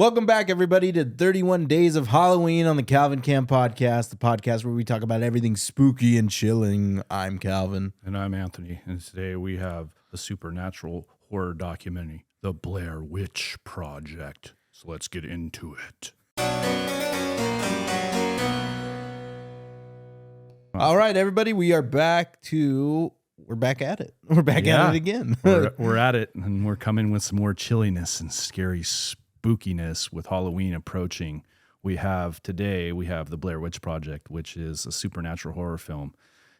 Welcome back, everybody, to 31 Days of Halloween on the Calvin Camp Podcast, the podcast where we talk about everything spooky and chilling. I'm Calvin. And I'm Anthony. And today we have a supernatural horror documentary, The Blair Witch Project. So let's get into it. All right, everybody, we're back at it. We're back at it again. we're at it, and we're coming with some more chilliness and scary spookiness with Halloween approaching. We have The Blair Witch Project, which is a supernatural horror film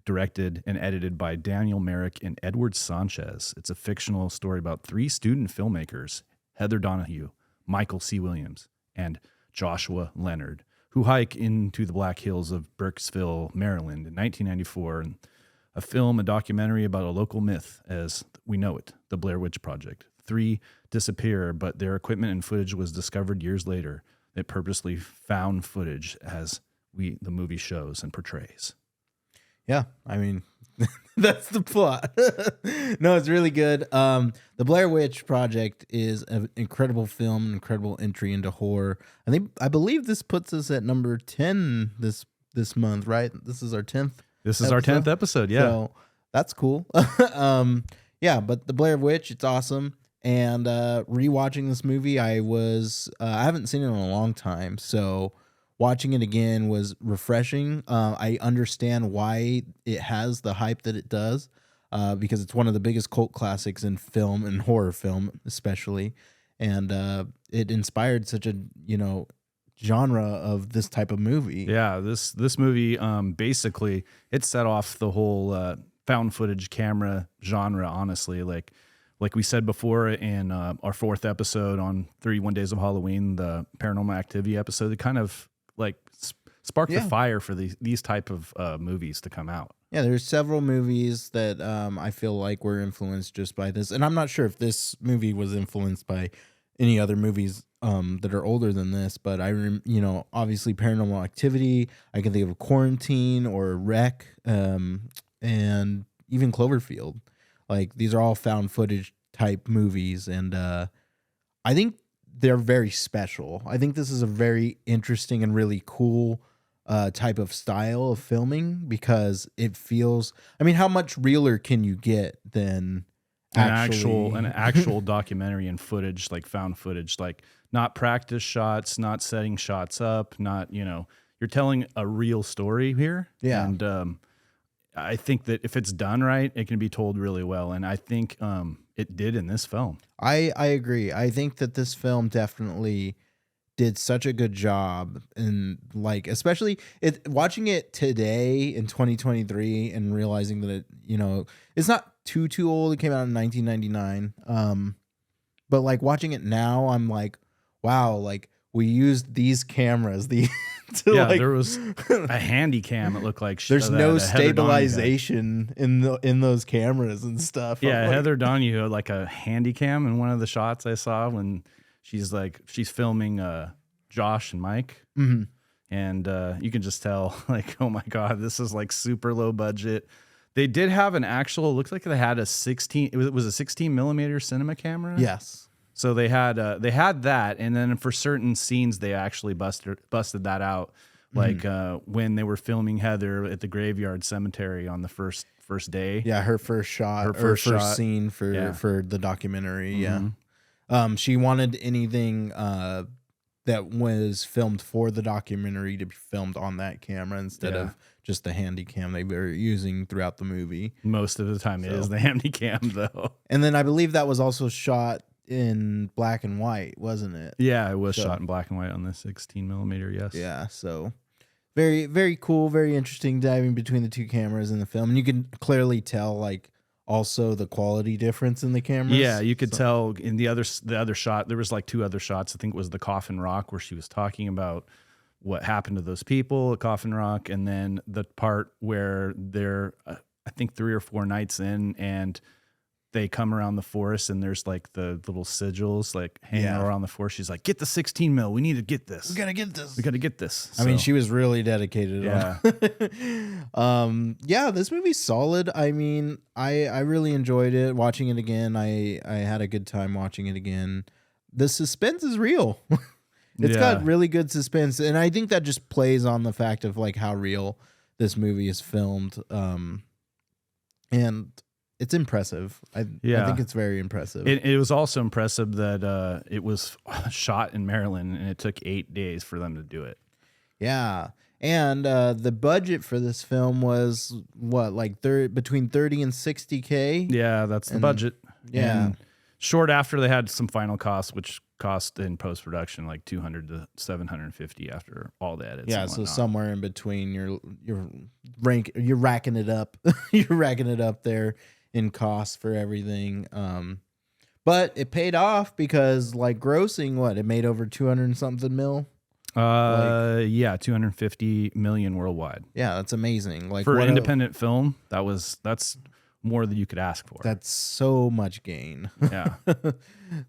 directed and edited by Daniel Merrick and Edward Sanchez. It's a fictional story about three student filmmakers, Heather Donahue, Michael C. Williams, and Joshua Leonard, who hike into the Black Hills of Burkesville, Maryland in 1994, and a documentary about a local myth as we know it, the Blair Witch Project. Three disappear, but their equipment and footage was discovered years later. It purposely found footage as the movie shows and portrays. Yeah, I mean, that's the plot. No, it's really good. The Blair Witch Project is an incredible film, an incredible entry into horror. I believe this puts us at number 10 this month, right? This is our 10th. This is our 10th episode, yeah. So that's cool. Yeah, but The Blair Witch, it's awesome. And rewatching this movie, I haven't seen it in a long time, so watching it again was refreshing. I understand why it has the hype that it does, because it's one of the biggest cult classics in film and horror film, especially, and it inspired such a genre of this type of movie. Yeah, this movie basically it set off the whole found footage camera genre. Honestly, like we said before in our fourth episode on 31 Days of Halloween, the Paranormal Activity episode, it kind of like sparked the fire for these type of movies to come out. Yeah, there's several movies that I feel like were influenced just by this, and I'm not sure if this movie was influenced by any other movies that are older than this, but obviously Paranormal Activity. I can think of Quarantine or Wreck, and even Cloverfield. Like, these are all found footage type movies, and I think they're very special. I think this is a very interesting and really cool type of style of filming, because it feels, how much realer can you get than an actual documentary and footage, like found footage, like not practice shots, not setting shots up, not, you're telling a real story here. Yeah. And I think that if it's done right, it can be told really well. And I think it did in this film. I agree. I think that this film definitely did such a good job, and especially watching it today in 2023 and realizing that it's not too old. It came out in 1999. But watching it now, I'm like, wow, we used these cameras. There was a handy cam. It looked like there's no stabilization in those cameras and stuff. Yeah, Heather Donahue had like a handy cam in one of the shots I saw when she's filming Josh and Mike, and you can just tell oh my god, this is super low budget. They did have an actual. It looks like they had a 16. It was a 16 millimeter cinema camera. Yes. So they had that, and then for certain scenes they actually busted that out, when they were filming Heather at the graveyard cemetery on the first day. Yeah, her first shot, her first scene for the documentary. Mm-hmm. Yeah, she wanted anything that was filmed for the documentary to be filmed on that camera instead of just the handy cam they were using throughout the movie. Most of the time, it is the handy cam though. And then I believe that was also shot in black and white, wasn't it? Yeah, it was shot in black and white on the 16 millimeter. Yes. Yeah. So very, very cool, very interesting, diving between the two cameras in the film, and you can clearly tell also the quality difference in the cameras. Yeah, you could tell in the other shot. There was two other shots. I think it was the Coffin Rock, where she was talking about what happened to those people at Coffin Rock, and then the part where they're I think 3 or 4 nights in, and they come around the forest, and there's the little sigils hanging around the forest. She's like, "Get the 16 mil. We need to get this. We gotta get this. We gotta get this." So, she was really dedicated. Yeah. Yeah, this movie's solid. I really enjoyed it. Watching it again, I had a good time watching it again. The suspense is real. It's got Yeah. really good suspense, and I think that just plays on the fact of like how real this movie is filmed. And it's impressive. I think Yeah. it's very impressive. It was also impressive that it was shot in Maryland and it took 8 days for them to do it. Yeah. And the budget for this film was what, like between 30 and 60K? Yeah, that's the And budget. yeah. And short after they had some final costs, which cost in post production like 200 to 750 after all the edits. Yeah, and so whatnot. somewhere in between you're racking it up. You're racking it up there in costs for everything. But it paid off because like grossing what? It made over 200 and something mil. Yeah, 250 million worldwide. Yeah, that's amazing. Like For what independent film, that's more than you could ask for. that's so much gain. Yeah.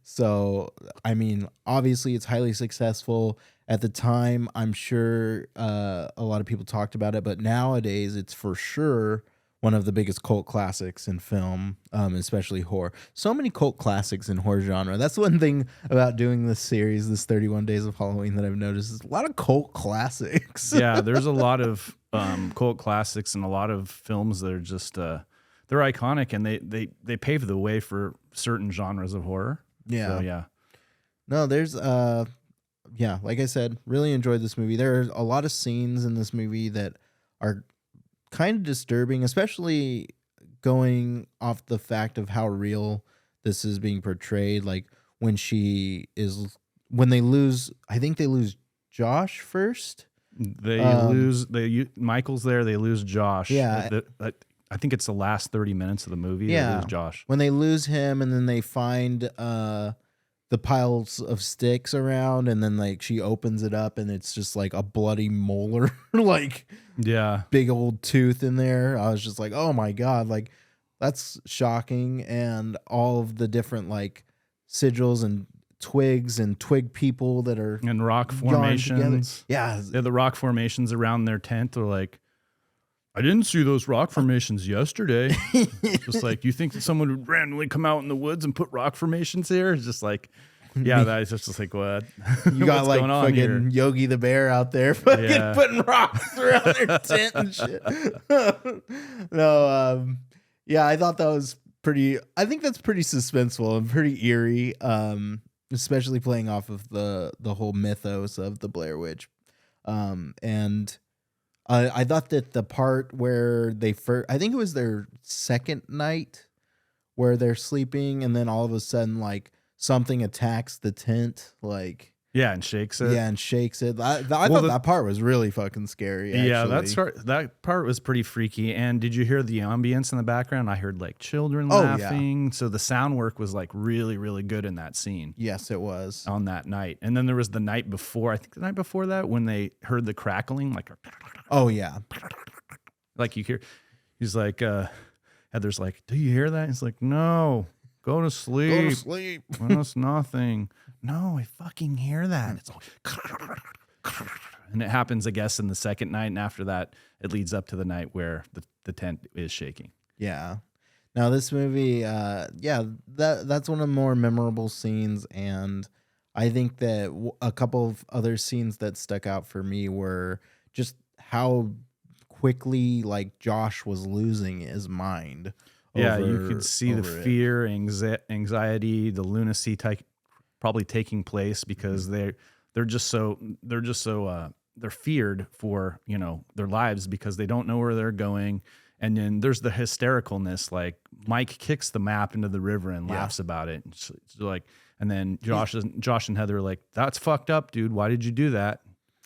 So, I mean, obviously it's highly successful. At the time, I'm sure a lot of people talked about it, but nowadays it's for sure one of the biggest cult classics in film, especially horror. So many cult classics in horror genre. That's one thing about doing this series, this 31 Days of Halloween, that I've noticed is a lot of cult classics. Yeah, there's a lot of cult classics and a lot of films that are just they're iconic and they pave the way for certain genres of horror. Yeah. So, yeah. No, there's yeah, like I said, really enjoyed this movie. There are a lot of scenes in this movie that are kind of disturbing, especially going off the fact of how real this is being portrayed. Like when they lose, I think they lose Josh first. Michael's there, they lose Josh. Yeah. I think it's the last 30 minutes of the movie. Yeah. They lose Josh. When they lose him, and then they find the piles of sticks around, and then like she opens it up, and it's just like a bloody molar, like Yeah. big old tooth in there. I was just like, oh my God, like that's shocking. And all of the different like sigils and twigs and twig people that are And rock yarned together. formations. Yeah. Yeah, the rock formations around their tent are like, I didn't see those rock formations yesterday. Just like, you think that someone would randomly come out in the woods and put rock formations here? It's just like, yeah, that's just like, what? You got What's like going on fucking here? Yogi the Bear out there fucking Yeah. putting rocks around their tent and shit. No, yeah, I thought that was I think that's pretty suspenseful and pretty eerie, especially playing off of the whole mythos of the Blair Witch. And I thought that the part where I think it was their second night where they're sleeping, and then all of a sudden, like, something attacks the tent, like, Yeah, and shakes it. yeah, and shakes it. I thought that part was really fucking scary. Actually. Yeah, that part was pretty freaky. And did you hear the ambience in the background? I heard like children Oh, yeah. laughing. So the sound work was like really, really good in that scene Yes, it was. on that night. And then there was the night before, I think the night before that, when they heard the crackling, Oh yeah, like you hear, he's like, Heather's like, do you hear that? He's like, no, go to sleep. go to sleep. Well, it's nothing. No, I fucking hear that. It's all, and it happens, I guess, in the second night. And after that, it leads up to the night where the tent is shaking. Yeah. Now this movie, yeah, that's one of the more memorable scenes, and I think that a couple of other scenes that stuck out for me were just how quickly like Josh was losing his mind. Yeah, you could see the over it. fear, anxiety, the lunacy probably taking place because they're feared for, you know, their lives because they don't know where they're going. And then there's the hystericalness, like Mike kicks the map into the river and laughs about it. It's like, and then Josh and Heather are like, that's fucked up, dude. Why did you do that?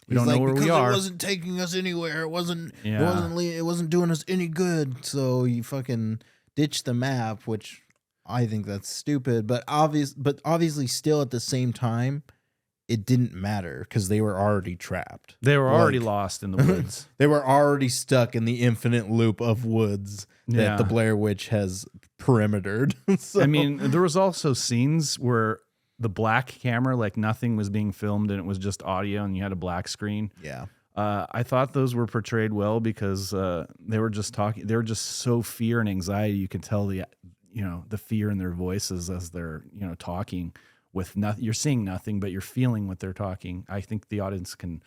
We don't know where we are. It wasn't taking us anywhere. It wasn't Yeah. it wasn't doing us any good. So you fucking ditch the map, which I think that's stupid, but obviously still at the same time, it didn't matter because they were already trapped. They were already lost in the woods. They were already stuck in the infinite loop of woods that the Blair Witch has perimetered. So, I mean, there was also scenes where the black camera, like nothing was being filmed and it was just audio and you had a black screen. yeah. I thought those were portrayed well because they were just talking. They were just so fear and anxiety. You could tell the fear in their voices as they're, talking with nothing. You're seeing nothing, but you're feeling what they're talking. I think the audience can,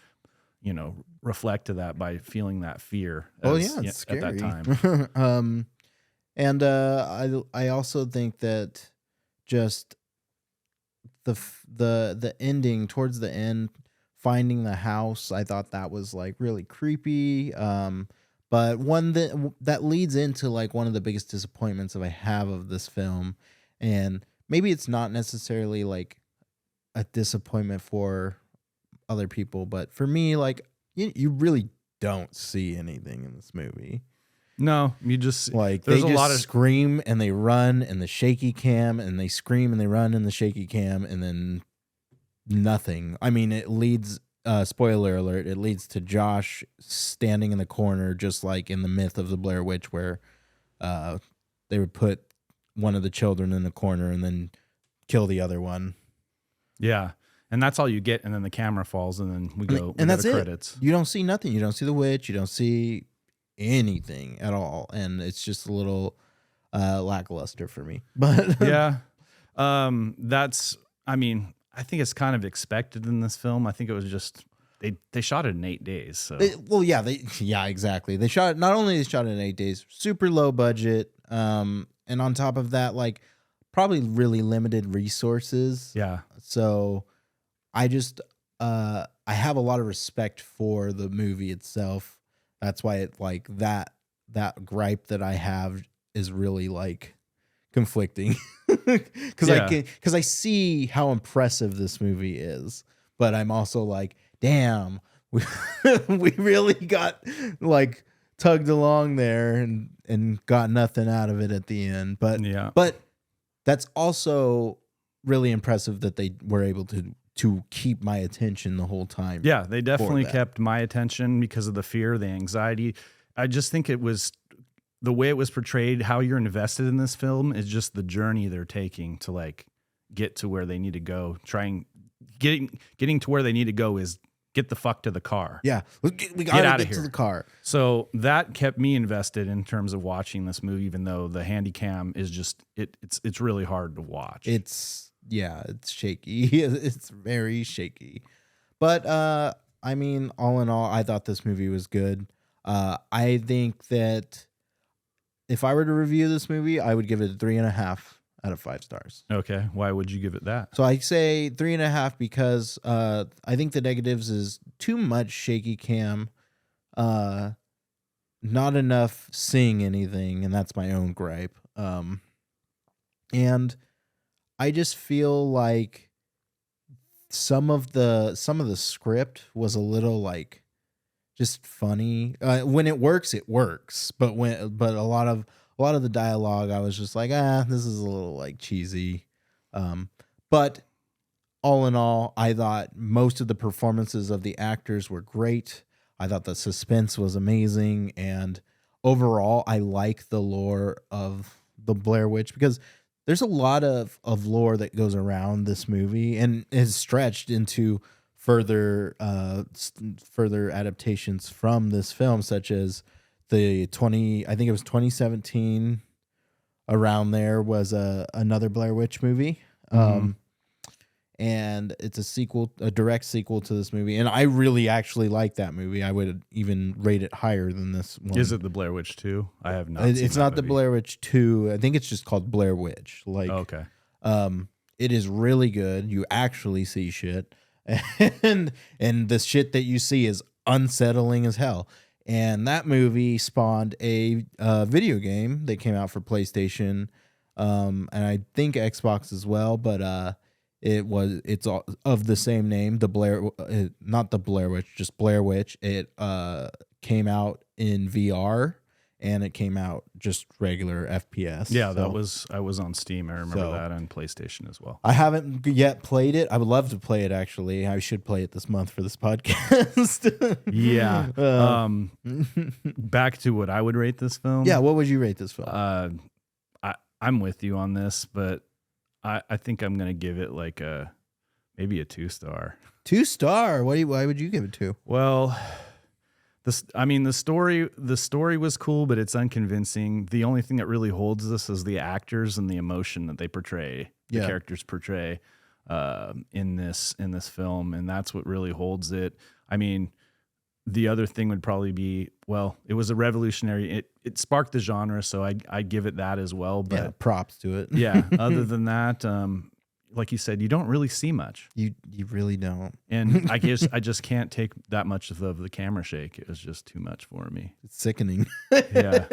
reflect to that by feeling that fear. Oh yeah, it's at scary. that time. And I also think that just the ending towards the end, finding the house, I thought that was like really creepy. But one that leads into like one of the biggest disappointments that I have of this film, and maybe it's not necessarily like a disappointment for other people, but for me, like you really don't see anything in this movie. No, you just Like there's they a just lot of scream and they run in the shaky cam, and they scream and they run in the shaky cam, and then nothing. I mean, it leads. Spoiler alert! It leads to Josh standing in the corner, just like in the myth of the Blair Witch, where they would put one of the children in the corner and then kill the other one. yeah, and that's all you get, and then the camera falls, and then we go And that's the it. credits. You don't see nothing. You don't see the witch. You don't see anything at all, and it's just a little lackluster for me. But Yeah, that's. I mean, I think it's kind of expected in this film. I think it was just they shot it in 8 days. So yeah, exactly. They shot not only they shot it in 8 days, super low budget, and on top of that, like probably really limited resources. yeah, So I just I have a lot of respect for the movie itself. That's why it like that gripe that I have is really like conflicting because I see how impressive this movie is, but I'm also like, damn, we really got like tugged along there and got nothing out of it at the end. But yeah, but that's also really impressive that they were able to keep my attention the whole time. yeah. They definitely that. kept my attention because of the fear, the anxiety. I just think it was the way it was portrayed. How you're invested in this film is just the journey they're taking to like get to where they need to go. Getting to where they need to go is get the fuck to the car. Yeah, we gotta out of get to here. the car. So that kept me invested in terms of watching this movie, even though the handy cam is just it's really hard to watch. It's shaky. It's very shaky. But I mean, all in all, I thought this movie was good. I think that if I were to review this movie, I would give it a 3.5 out of 5 stars. Okay, why would you give it that? So I say 3.5 because I think the negatives is too much shaky cam, not enough seeing anything, and that's my own gripe. And I just feel like some of the script was a little like just funny. When it works, but a lot of the dialogue, I was just like, this is a little like cheesy. But all in all, I thought most of the performances of the actors were great. I thought the suspense was amazing, and overall, I like the lore of the Blair Witch because there's a lot of lore that goes around this movie and is stretched into further adaptations from this film, such as I think it was 2017, around there was another Blair Witch movie. And it's a direct sequel to this movie. And I really actually like that movie. I would even rate it higher than this one. Is it the Blair Witch 2? I have not. It's not the Blair Witch 2. I think it's just called Blair Witch. Like, okay. It is really good. You actually see shit. And the shit that you see is unsettling as hell. And that movie spawned a video game that came out for PlayStation, and I think Xbox as well. But it's all of the same name, not the Blair Witch, just Blair Witch. It came out in VR, and it came out just regular FPS. Yeah, I was on Steam. I remember that on PlayStation as well. I haven't yet played it. I would love to play it, actually. I should play it this month for this podcast. Yeah. Back to what I would rate this film. Yeah, what would you rate this film? I'm with you on this, but I think I'm going to give it like maybe a 2-star. 2-star? Why would you give it 2? Well, the story was cool, but it's unconvincing. The only thing that really holds this is the actors and the emotion that they portray. The characters portray. in this film, and that's what really holds it. I mean, the other thing would probably be, well, it was a revolutionary. It sparked the genre, so I give it that as well. But yeah, props to it. yeah, other than that, like you said, you don't really see much. You really don't. And I guess I just can't take that much of the camera shake. It was just too much for me. It's sickening. Yeah.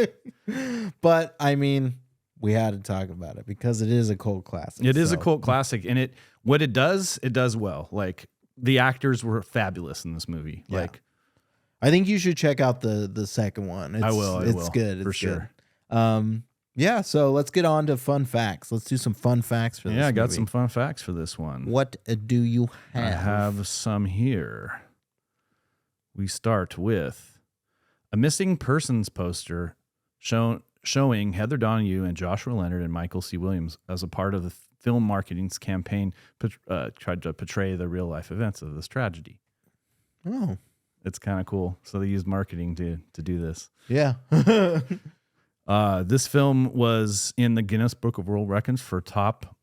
But I mean, we had to talk about it because it is a cult classic. It is a cult classic, and what it does well. Like, the actors were fabulous in this movie. Yeah. Like, I think you should check out the second one. I will. It's good. It's for sure. Yeah, so let's get on to fun facts. Let's do some fun facts for this Yeah, I got movie. some fun facts for this one. What do you have? I have some here. We start with a missing persons poster showing Heather Donahue and Joshua Leonard and Michael C. Williams as a part of the film marketing's campaign tried to portray the real life events of this tragedy. Oh. It's kind of cool. So they used marketing to do this. Yeah. This film was in the Guinness Book of World Records for top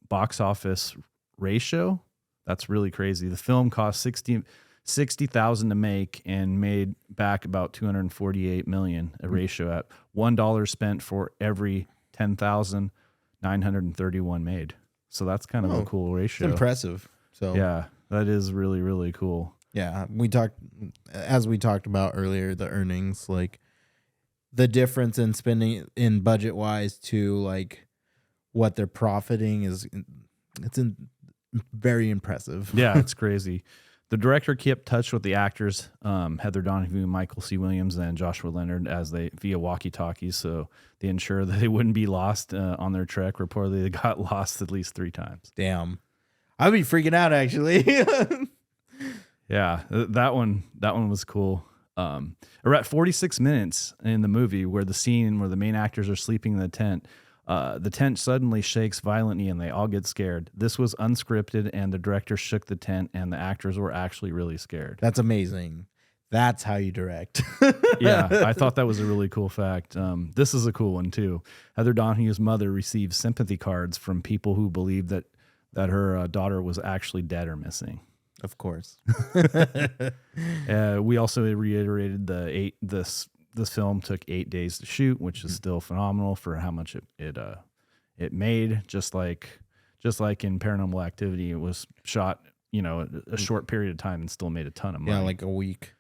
box office ratio. That's really crazy. The film cost $60,000 to make and made back about $248 million, a ratio at $1 spent for every 10,931 made. So that's kind of a cool ratio. It's impressive. So yeah, that is really, really cool. Yeah, we talked about earlier, the earnings, like the difference in spending in budget wise to like what they're profiting it's very impressive. Yeah, it's crazy. The director kept touch with the actors, Heather Donahue, Michael C. Williams, and Joshua Leonard via walkie-talkies, so they ensured that they wouldn't be lost on their trek. Reportedly, they got lost at least 3 times. Damn, I'd be freaking out actually. Yeah, that one was cool. We're at 46 minutes in the movie where the scene where the main actors are sleeping in the tent suddenly shakes violently and they all get scared. This was unscripted, and the director shook the tent, and the actors were actually really scared. That's amazing. That's how you direct. Yeah, I thought that was a really cool fact. This is a cool one too. Heather Donahue's mother received sympathy cards from people who believed that her daughter was actually dead or missing. Of course. We also reiterated this film took 8 days to shoot, which is still phenomenal for how much it made. Just like in Paranormal Activity, it was shot, a short period of time and still made a ton of money. Yeah, like a week.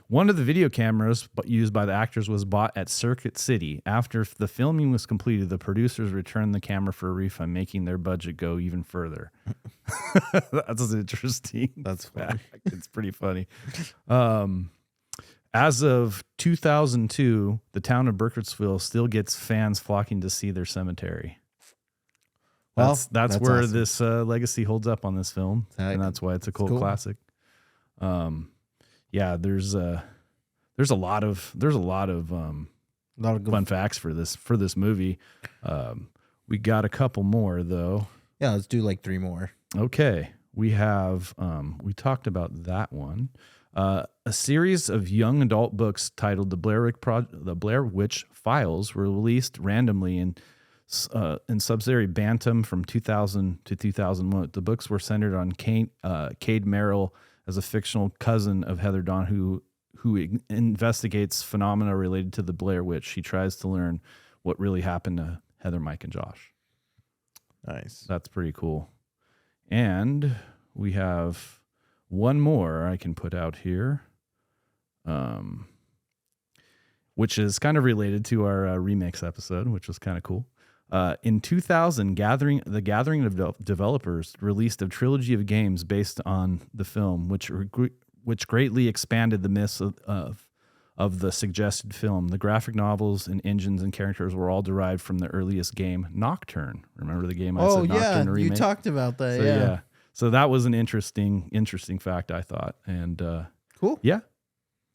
One of the video cameras used by the actors was bought at Circuit City. After the filming was completed, the producers returned the camera for a refund, making their budget go even further. That's interesting. That's funny. It's pretty funny. As of 2002, the town of Burkittsville still gets fans flocking to see their cemetery. Well, that's where awesome. this legacy holds up on this film, and that's why it's a cult classic. Yeah, there's a lot of fun facts for this movie. We got a couple more though. Yeah, let's do like 3 more. Okay, we have we talked about that one. A series of young adult books titled The Blair Witch Files were released randomly in subsidiary Bantam from 2000 to 2001. The books were centered on Cade Merrill as a fictional cousin of Heather Donahue who investigates phenomena related to the Blair Witch. She tries to learn what really happened to Heather, Mike, and Josh. Nice. That's pretty cool. And we have one more I can put out here, which is kind of related to our remix episode, which was kind of cool. In 2000, the Gathering of developers released a trilogy of games based on the film, which greatly expanded the myths of the suggested film. The graphic novels and engines and characters were all derived from the earliest game, Nocturne. Remember the game I said Nocturne remake? You talked about that. So, so that was an interesting fact, I thought. And cool. Yeah,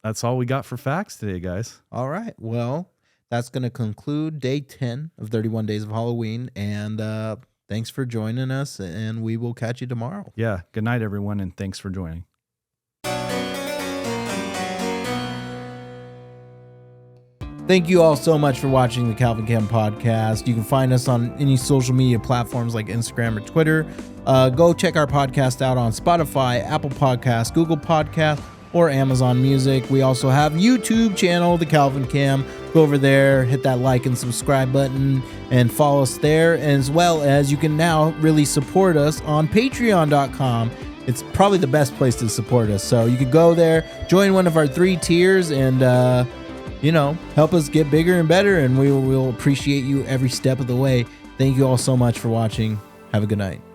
that's all we got for facts today, guys. All right. Well, that's going to conclude day 10 of 31 Days of Halloween. And thanks for joining us, and we will catch you tomorrow. Yeah. Good night, everyone, and thanks for joining. Thank you all so much for watching the Calvin Cam podcast. You can find us on any social media platforms like Instagram or Twitter. Go check our podcast out on Spotify, Apple Podcasts, Google Podcasts, or Amazon Music. We also have YouTube channel, the Calvin Cam. Go over there, hit that like and subscribe button, and follow us there. As well as you can now really support us on Patreon.com. It's probably the best place to support us. So you can go there, join one of our 3 tiers, and help us get bigger and better. And we will appreciate you every step of the way. Thank you all so much for watching. Have a good night.